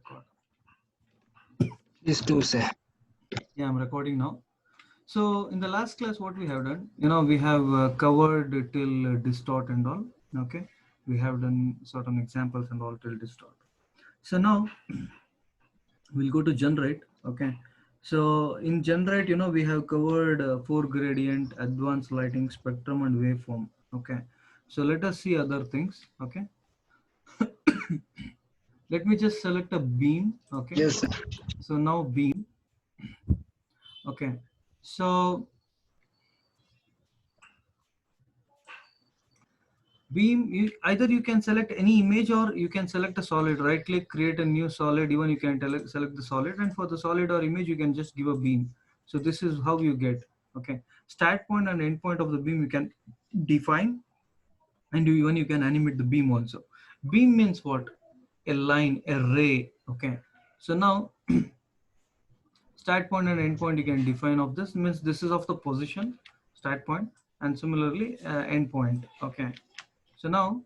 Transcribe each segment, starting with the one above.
record. Please do say. Yeah, I'm recording now. So in the last class, what we have done, we have covered till distort and all. Okay, we have done certain examples and all till distort. So now we'll go to generate. Okay, so in generate, we have covered foregradient, advanced lighting, spectrum, and waveform. Okay, so let us see other things. Okay. Let me just select a beam. Okay. Yes, sir. So now beam. Okay. So beam, either you can select any image or you can select a solid. Right click, create a new solid. Even you can select the solid, and for the solid or image, you can just give a beam. So this is how you get. Okay. Start point and end point of the beam you can define, and even you can animate the beam also. Beam means what? A line, a ray. Okay. So now start point and end point you can define of this, means this is of the position start point, and similarly end point. Okay. So now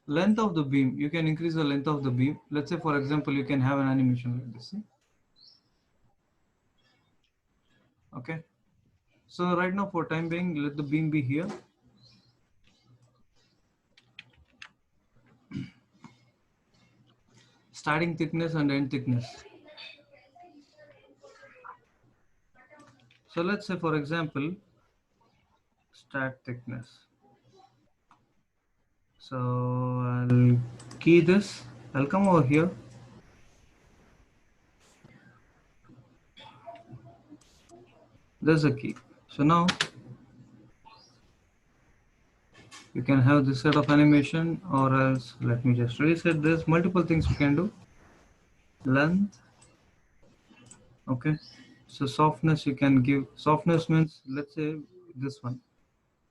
length of the beam, you can increase the length of the beam. Let's say for example you can have an animation like this. See? Okay. So right now for time being, let the beam be here. Starting thickness and end thickness. So let's say for example start thickness. So I'll key this. I'll come over here. There's a key. So now you can have this set of animation, or else let me just reset this. Multiple things you can do. Length. Okay. So softness you can give. Softness means, let's say this one.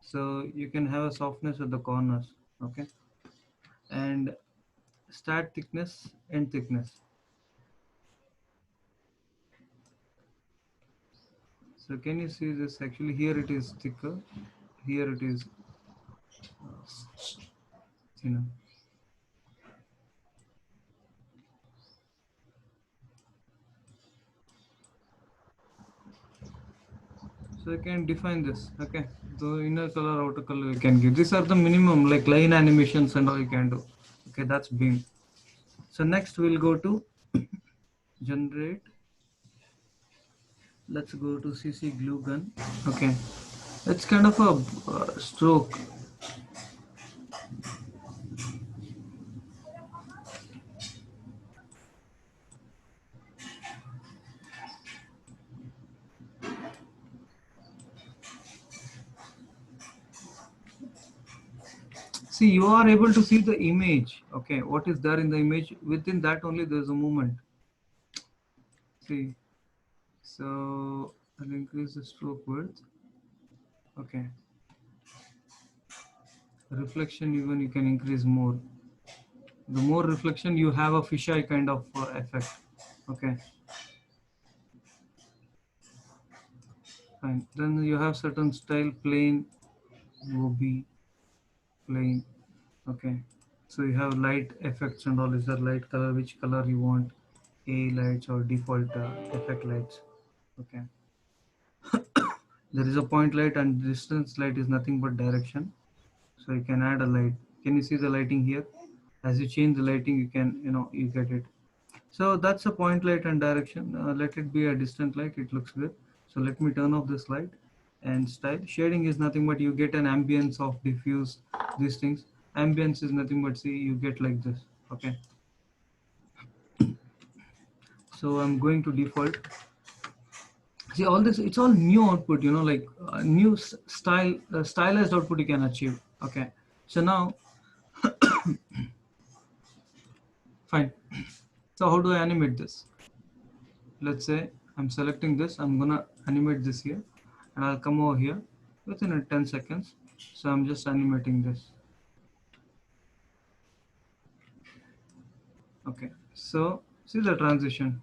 So you can have a softness at the corners. Okay. And start thickness, end thickness. So can you see this? Actually here it is thicker. Here it is thinner. So you can define this. Okay. The inner color, outer color you can give. These are the minimum, like line animations and all you can do. Okay, that's beam. So next we'll go to generate. Let's go to CC glue gun. Okay, it's kind of a stroke. See, you are able to see the image. Okay, what is there in the image? Within that only there's a movement. See, so I'll increase the stroke width. Okay, reflection even you can increase more. The more reflection you have, a fisheye kind of effect. Okay, fine. Then you have certain style, plain, OB, plain. Okay, so you have light effects and all. Is there light color? Which color you want? A lights or default effect lights. Okay. There is a point light, and distance light is nothing but direction. So you can add a light. Can you see the lighting here? As you change the lighting, you can, you get it. So that's a point light and direction. Let it be a distant light. It looks good. So let me turn off this light. And style. Shading is nothing but you get an ambience of diffuse, these things. Ambience is nothing but, see, you get like this. Okay. So I'm going to default. See, all this, it's all new output, like new stylized output you can achieve. Okay. So now, fine. So how do I animate this? Let's say I'm selecting this. I'm gonna animate this here, and I'll come over here within 10 seconds. So I'm just animating this. Okay. So see the transition.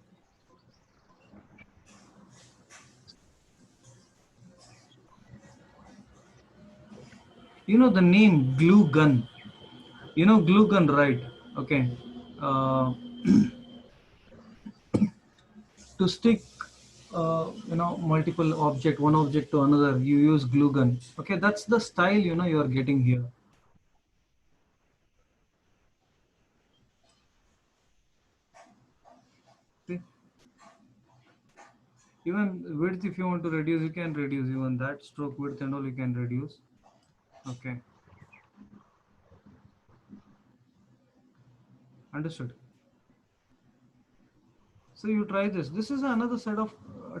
The name glue gun. Glue gun, right? Okay. Uh, to stick multiple object, one object to another, you use glue gun. Okay, that's the style you are getting here. See? Even width, if you want to reduce, you can reduce even that. Stroke width and all you can reduce. Okay, understood. So you try this. This is another set of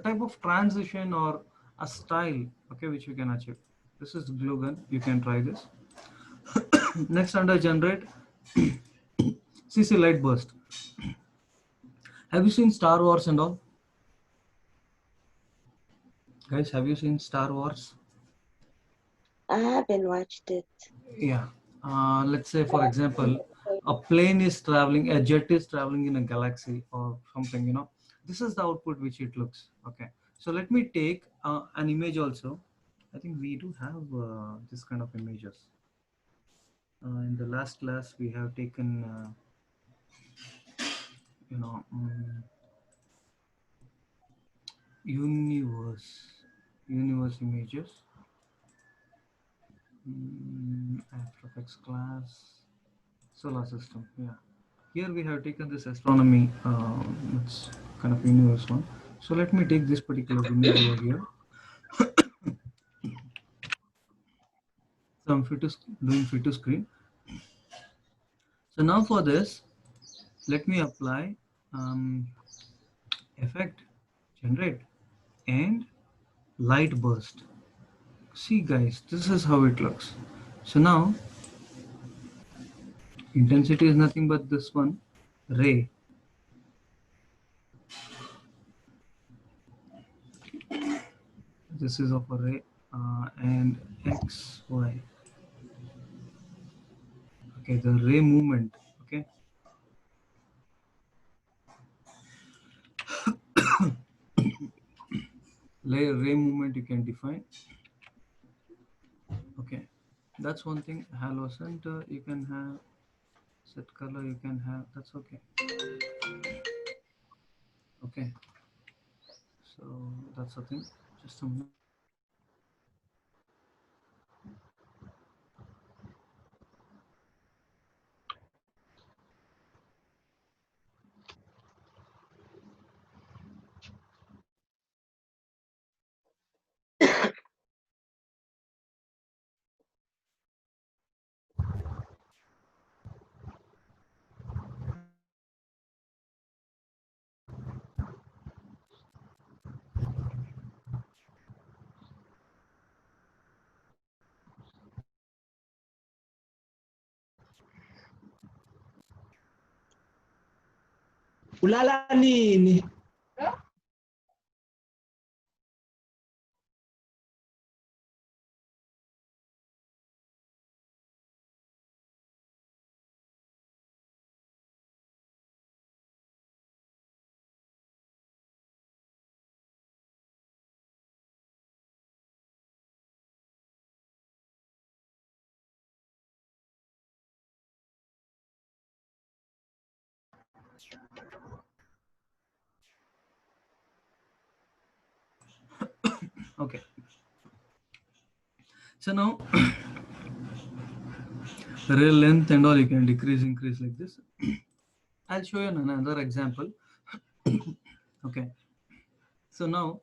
type of transition or a style, okay, which you can achieve. This is glue gun. You can try this. Next, under generate, CC light burst. Have you seen Star Wars and all? Guys, have you seen Star Wars? I haven't watched it. Yeah. Let's say, for example, a plane is traveling, a jet is traveling in a galaxy or something. This is the output which it looks. Okay. So let me take an image also. I think we do have this kind of images. In the last class, we have taken, universe images. After Effects class, solar system. Yeah. Here we have taken this astronomy. It's kind of universe one. So let me take this particular image over here. So I'm doing fit to screen. So now for this, let me apply effect, generate, and light burst. See guys, this is how it looks. So now intensity is nothing but this one, ray. This is of a ray and x, y. Okay, the ray movement. Okay. Ray movement you can define. Okay, that's one thing. Halo center you can have, set color you can have, that's okay. Okay, so that's the thing. Just a minute. Ulala nini? Okay, so now ray length and all you can decrease, increase like this. I'll show you another example. Okay, so now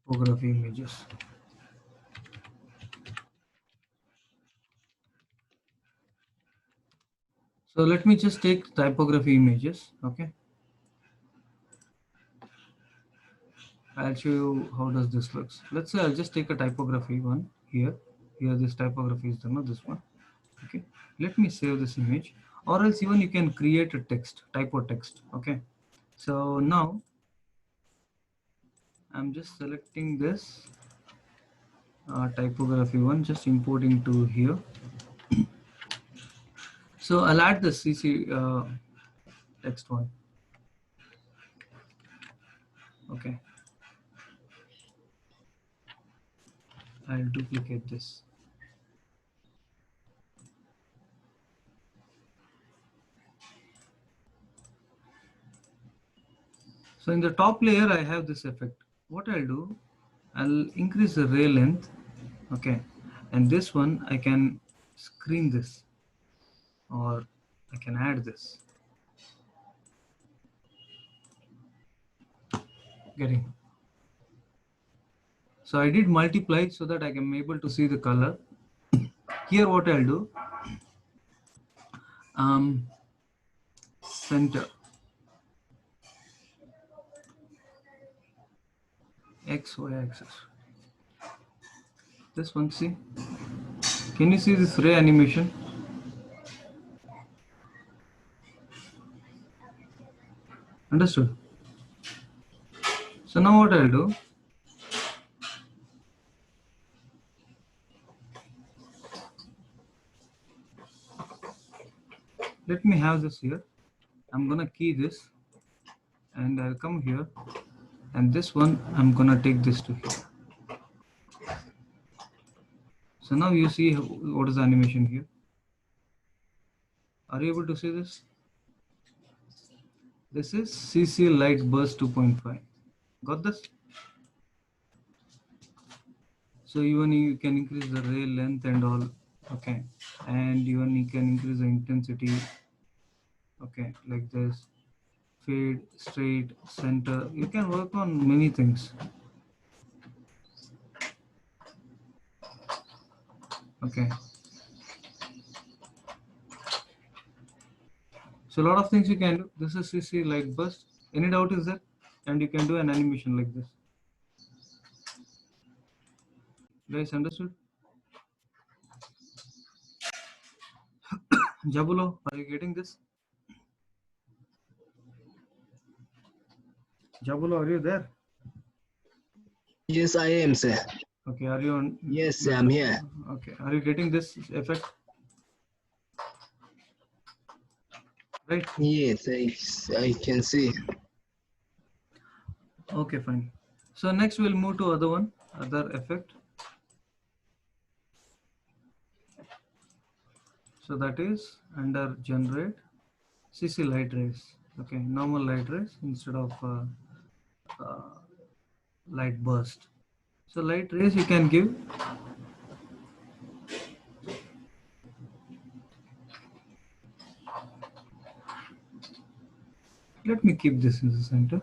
typography images. So let me just take typography images. Okay, I'll show you how does this looks. Let's say I'll just take a typography one here. Here this typography is done, not this one. Okay, let me save this image, or else even you can create a text, typo text. Okay, so now I'm just selecting this typography one, just importing to here. So I'll add the CC text one. Okay, I'll duplicate this. So in the top layer, I have this effect. What I'll do, I'll increase the ray length. Okay. And this one, I can screen this, or I can add this. Getting. So I did multiply so that I can be able to see the color. Here what I'll do, center, XY axis. This one, see? Can you see this ray animation? Understood? So now what I'll do, let me have this here. I'm gonna key this and I'll come here, and this one I'm gonna take this to here. So now you see what is the animation here. Are you able to see this? This is CC Light Burst 2.5. Got this? So even you can increase the ray length and all. Okay. And even you can increase the intensity. Okay, like this. Fade, straight, center. You can work on many things. Okay. So a lot of things you can do. This is CC Light Burst. Any doubt is there? And you can do an animation like this. Guys, understood? Jabulo, are you getting this? Jabulo, are you there? Yes, I am, sir. Okay, are you on? Yes, sir, I'm here. Okay, are you getting this effect? Right? Yes, I can see. Okay, fine. So next we'll move to other effect. So that is under generate CC light rays. Okay, normal light rays instead of light burst. So light rays you can give. Let me keep this in the center.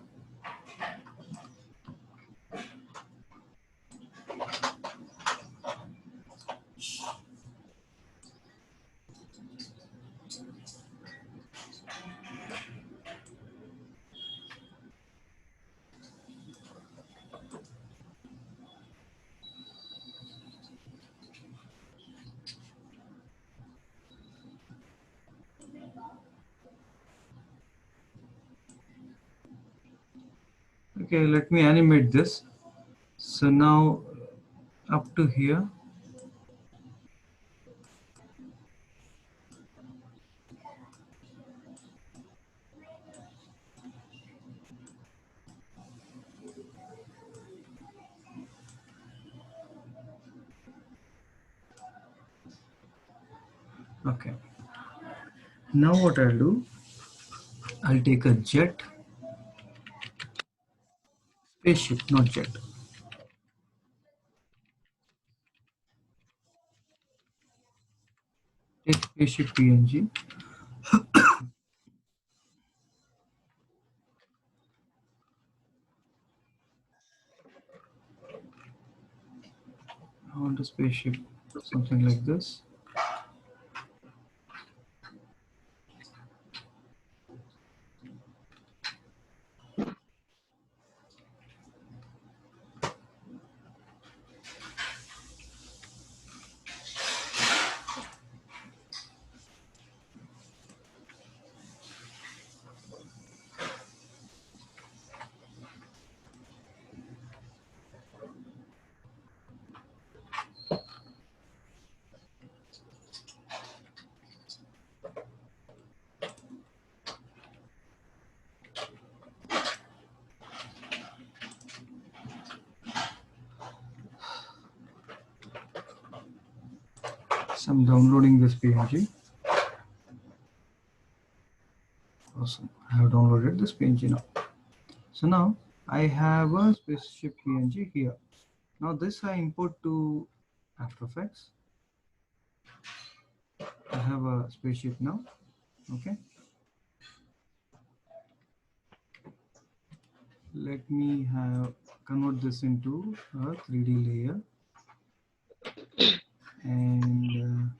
Okay, let me animate this. So now up to here. Okay. Now what I'll do, I'll take a jet, spaceship, not jet. Take spaceship PNG. I want a spaceship, something like this. So I'm downloading this PNG. Awesome. I have downloaded this PNG now. So now I have a spaceship PNG here. Now this I import to After Effects. I have a spaceship now. Okay. Let me convert this into a 3D layer, and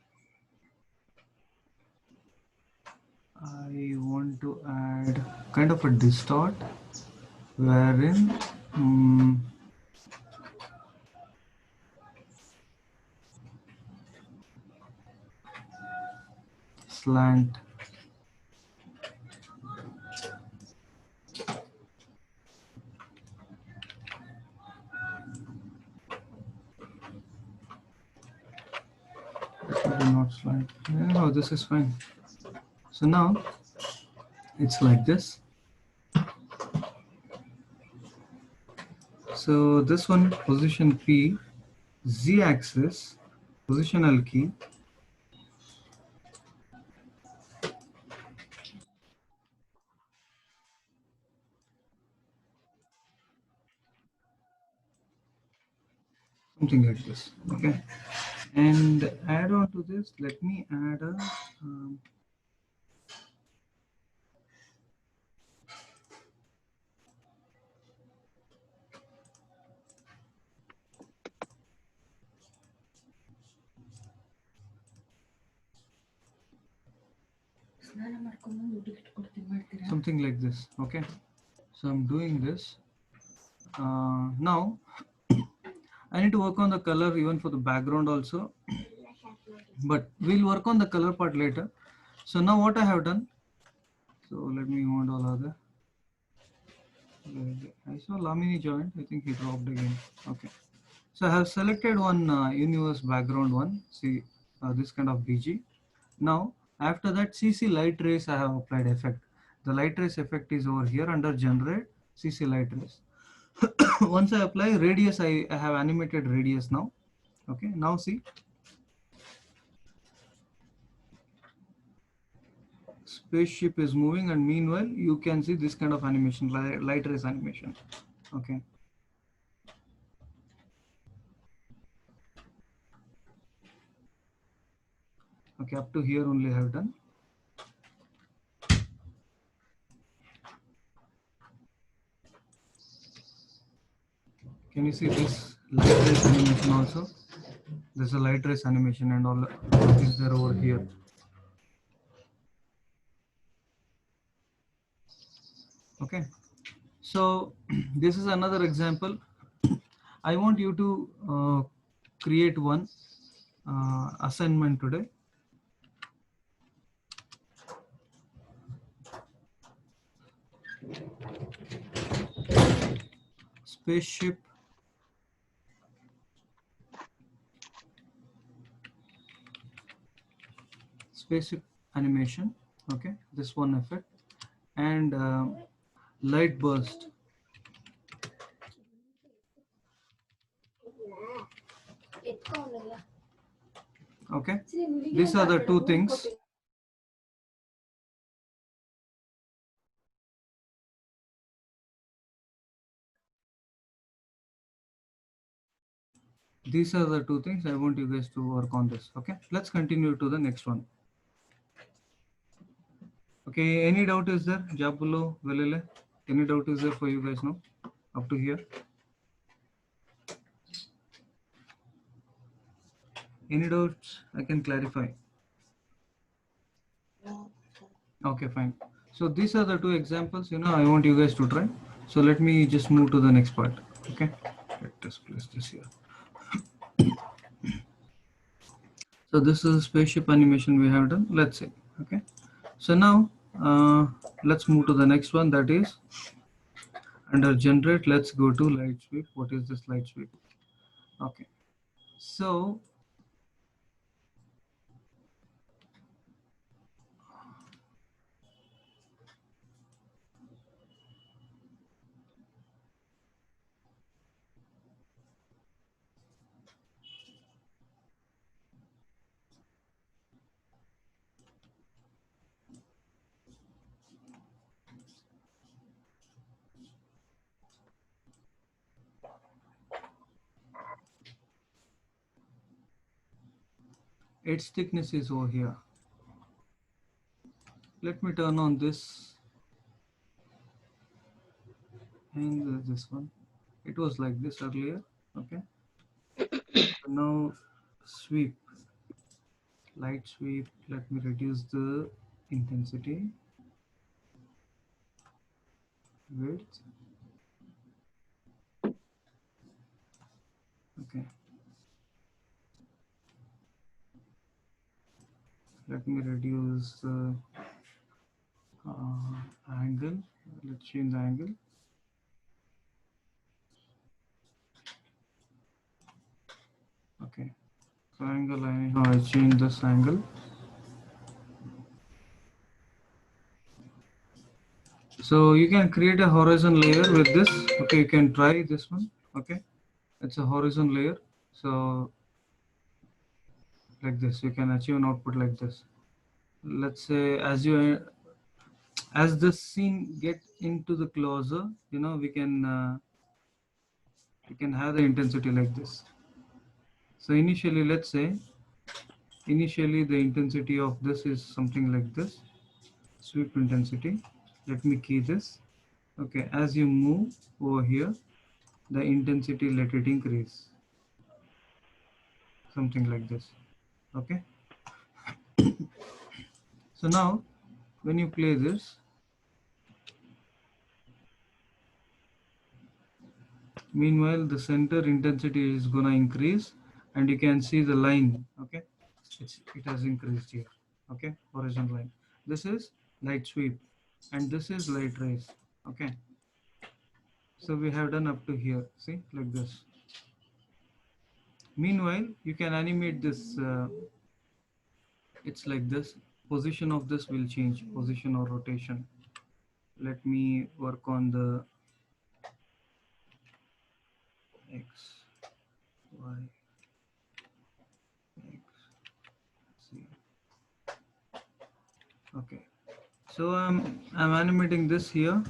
I want to add kind of a distort wherein slant not slant. Oh, this is fine. So now it's like this. So this one, position P, Z axis, positional key, something like this. Okay. And add on to this, let me add a something like this. Okay. So I'm doing this. Now I need to work on the color even for the background also, but we'll work on the color part later. So now what I have done, so let me move all other. I saw Lamini joined, I think he dropped again. Okay. So I have selected one universe background one, see this kind of BG. Now after that CC light rays I have applied effect. The light rays effect is over here under generate CC light rays. Once I apply radius, I have animated radius now. Okay, now see spaceship is moving, and meanwhile you can see this kind of animation, light rays animation. Okay. Okay, up to here only I have done. Can you see this light rays animation also? There's a light rays animation and all is there over here. Okay, so this is another example. I want you to create one assignment today. Spaceship animation. Okay, this one effect, and light burst. Okay, these are the two things. These are the two things I want you guys to work on this. Okay, let's continue to the next one. Okay, any doubt is there? Jabulo, Velele, any doubt is there for you guys now? Up to here? Any doubts? I can clarify. No. Okay, fine. So these are the two examples, I want you guys to try. So let me just move to the next part. Okay, let us place this here. So this is a spaceship animation we have done. Let's see. Okay. So now let's move to the next one, that is under generate. Let's go to light sweep. What is this light sweep? Okay. So its thickness is over here. Let me turn on this and this one. It was like this earlier. Okay. So now sweep, light sweep. Let me reduce the intensity, width. Okay. Let me reduce the angle. Let's change the angle. Okay. So angle, I change this angle. So you can create a horizon layer with this. Okay, you can try this one. Okay, it's a horizon layer. So like this, you can achieve an output like this. Let's say as the scene get into the closer, we can have the intensity like this. So initially, let's say initially the intensity of this is something like this, sweep intensity. Let me key this. Okay, as you move over here, the intensity, let it increase, something like this. Okay, so now when you play this, meanwhile the center intensity is gonna increase, and you can see the line. Okay, it has increased here. Okay, horizon line. This is light sweep and this is light rays. Okay, so we have done up to here, see, like this. Meanwhile you can animate this. It's like this. Position of this will change, position or rotation. Let me work on the x, y, x, z. Okay, so I'm animating this here.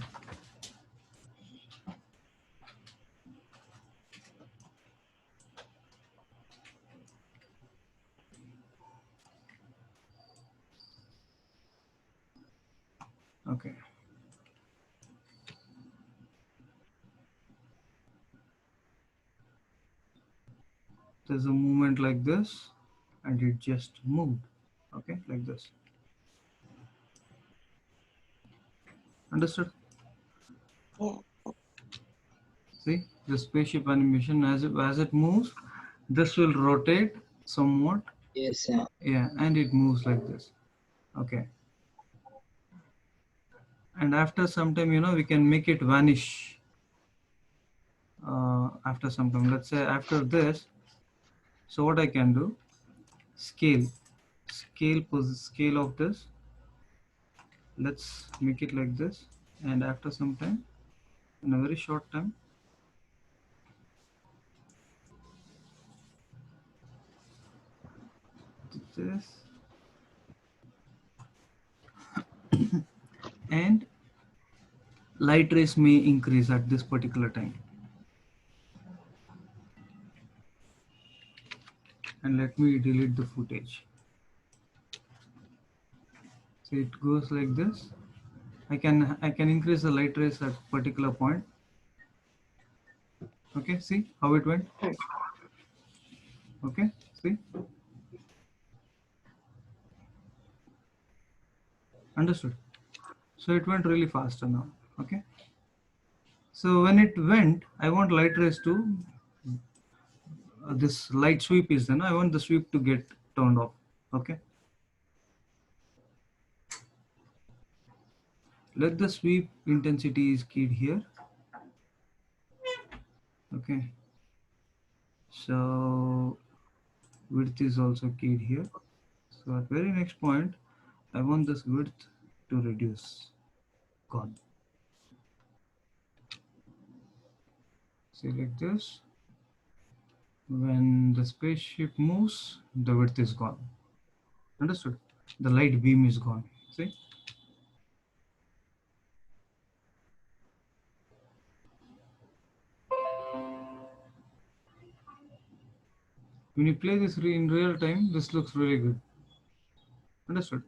Okay, there's a movement like this and it just moved. Okay, like this. Understood? Yeah. See the spaceship animation, as it moves, this will rotate somewhat. Yes, sir. Yeah, and it moves like this. Okay, and after some time, we can make it vanish. After some time, let's say after this, so what I can do, scale scale of this, let's make it like this, and after some time, in a very short time, this, and light rays may increase at this particular time. And let me delete the footage. So it goes like this. I can increase the light rays at particular point. Okay, see how it went. Okay, see, understood. So it went really faster now. Okay, so when it went, I want light rays to this light sweep is then I want the sweep to get turned off. Okay, let the sweep intensity is keyed here. Okay, so width is also keyed here. So at very next point, I want this width to reduce. Gone. See, like this. When the spaceship moves, the width is gone. Understood? The light beam is gone. See? When you play this in real time, this looks really good. Understood?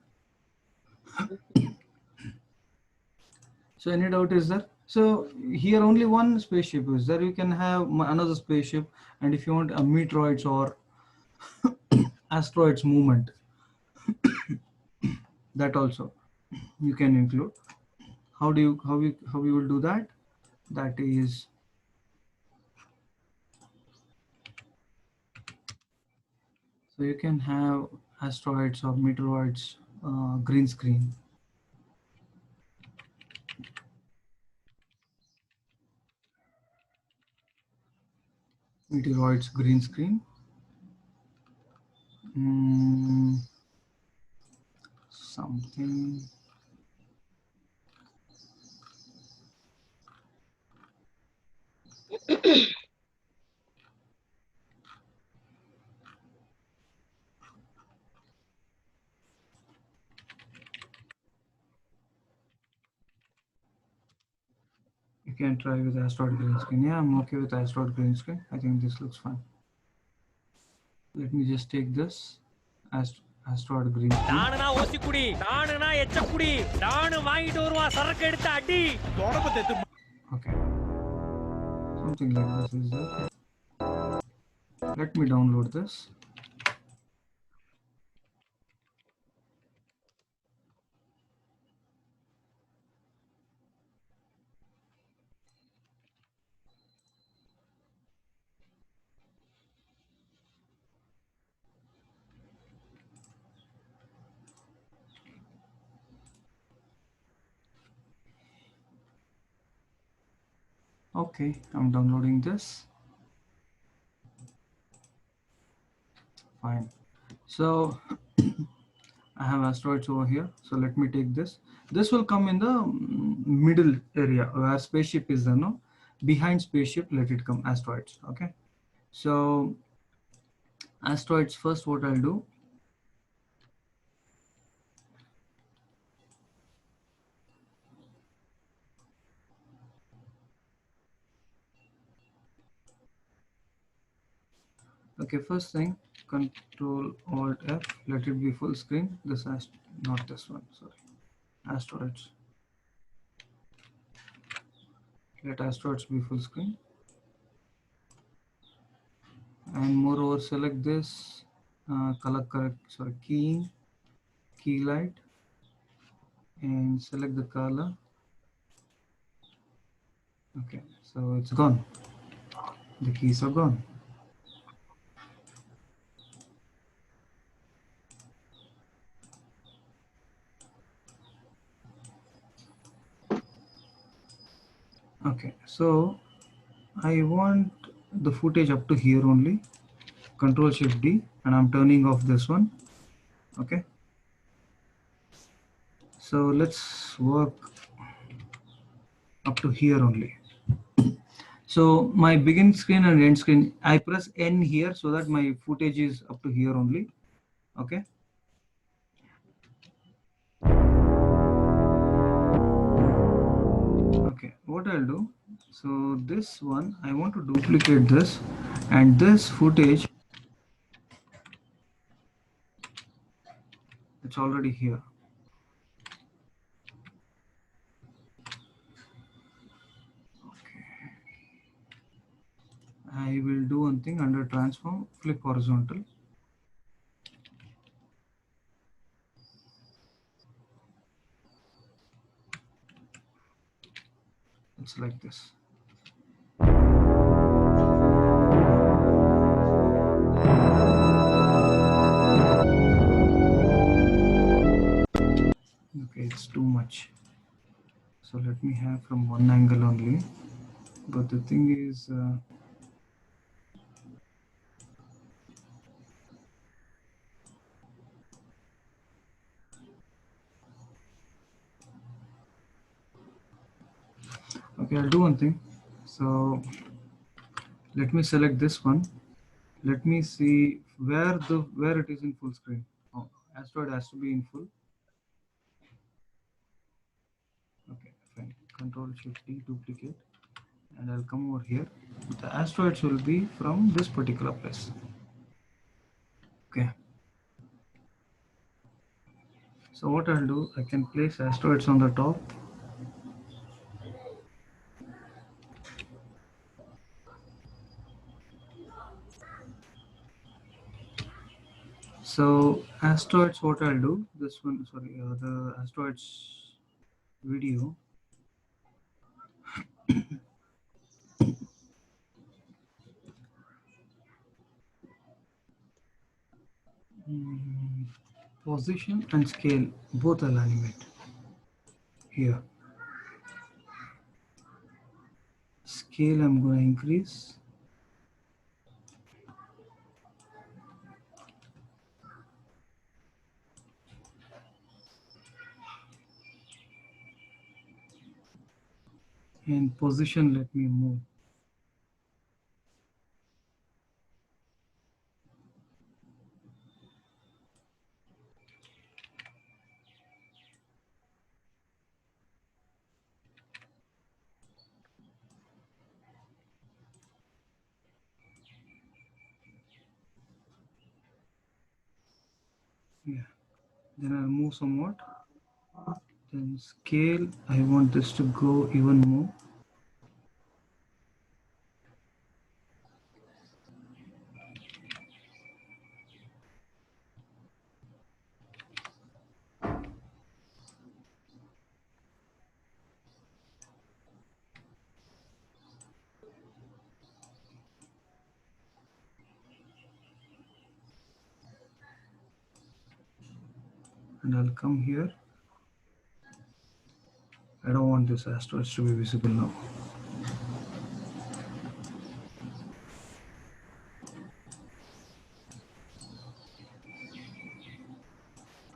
So any doubt is there? So here only one spaceship is there. You can have another spaceship, and if you want a meteoroids or asteroids movement, that also you can include. How you will do that? That is, so you can have asteroids or meteoroids green screen. Meteoroids green screen. Something. You can try with asteroid green screen. Yeah, I'm okay with asteroid green screen. I think this looks fun. Let me just take this asteroid green screen. தானுனா ஓசி குடி தானுனா எச்ச குடி தானு வாங்கிட்டு வருவா சரக்கு எடுத்து அடி தொடப்பு தெத்து. Okay. Something like this is there. Let me download this. Okay, I'm downloading this. Fine. So I have asteroids over here. So let me take this. This will come in the middle area where spaceship is there, no? Behind spaceship, let it come asteroids. Okay. So asteroids first, what I'll do. Okay, first thing, Control Alt F, let it be full screen. This has not this one, sorry. Asteroids. Let asteroids be full screen. And moreover, select this color correct, sorry, keying, key light, and select the color. Okay, so it's gone. The keys are gone. Okay, so I want the footage up to here only. Control Shift D, and I'm turning off this one. Okay, so let's work up to here only. So my begin screen and end screen, I press N here so that my footage is up to here only. Okay. Okay, what I'll do, so this one, I want to duplicate this, and this footage, it's already here. Okay. I will do one thing under transform, flip horizontal. It's like this. Okay, it's too much. So let me have from one angle only. But the thing is, okay, I'll do one thing. So let me select this one. Let me see where it is in full screen. Oh, asteroid has to be in full. Okay, fine. Control Shift D, duplicate, and I'll come over here. The asteroids will be from this particular place. Okay. So what I'll do, I can place asteroids on the top. So asteroids, what I'll do, this one, sorry, the asteroids video. Position and scale, both I'll animate here. Scale I'm going to increase. And position, let me move. Yeah, then I'll move somewhat. Then scale, I want this to go even more. And I'll come here. I don't want this asteroids to be visible now.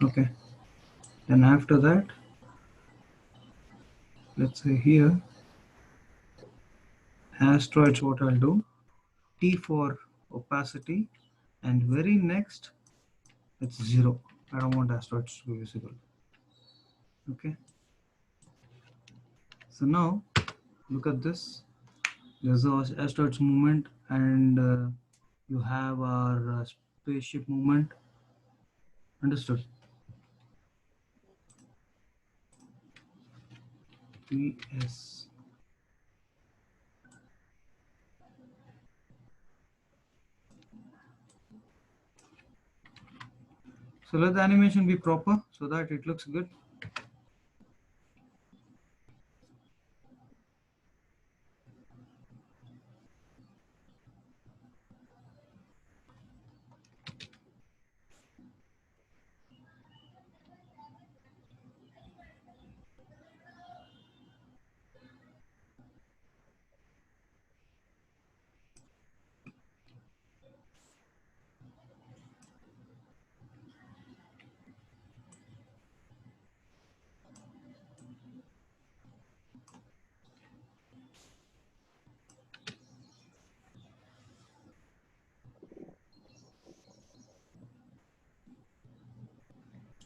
Okay. Then after that, let's say here, asteroids, what I'll do, T for opacity, and very next, it's 0. I don't want asteroids to be visible. Okay. So now, look at this. There's the asteroids movement, and you have our spaceship movement. Understood? PS. So let the animation be proper so that it looks good.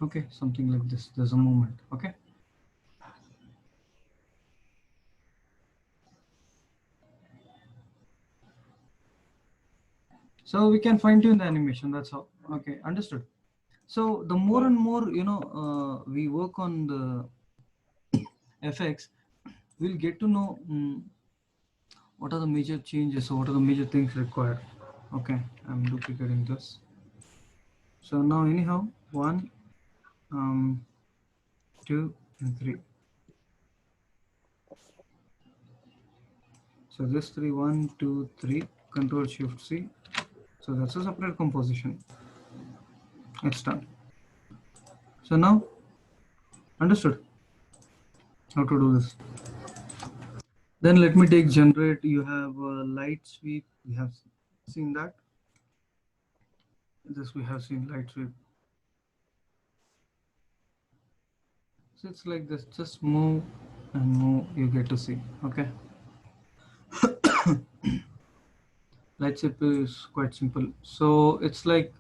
Okay, something like this. There's a movement. Okay. So we can fine tune the animation. That's how. Okay, understood. So the more and more, we work on the FX, we'll get to know what are the major changes or what are the major things required. Okay, I'm duplicating this. So now anyhow, 1, 2, and 3. So this 3, 1, 2, 3, Control Shift C. So that's a separate composition. It's done. So now, understood how to do this. Then let me take generate. You have light sweep. We have seen that. This we have seen light sweep. So it's like this, just move and move, you get to see. Okay. Light sweep is quite simple. So it's like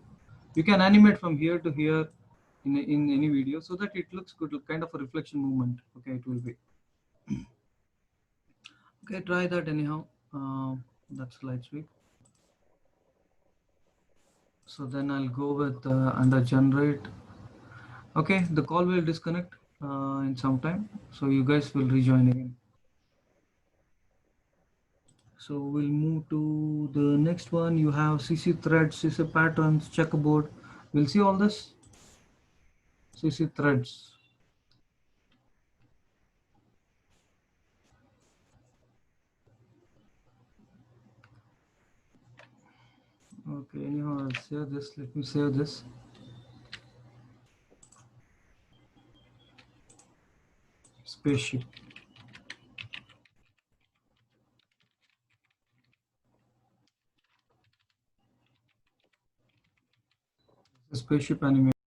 you can animate from here to here in any video so that it looks good, kind of a reflection movement. Okay, it will be. Okay, try that anyhow. That's light sweep. So then I'll go with under generate. Okay, the call will disconnect in some time. So you guys will rejoin again. So we'll move to the next one. You have CC threads, CC patterns, checkerboard. We'll see all this. CC threads. Okay, anyhow, I'll save this. Let me save this. Spaceship. Spaceship animation.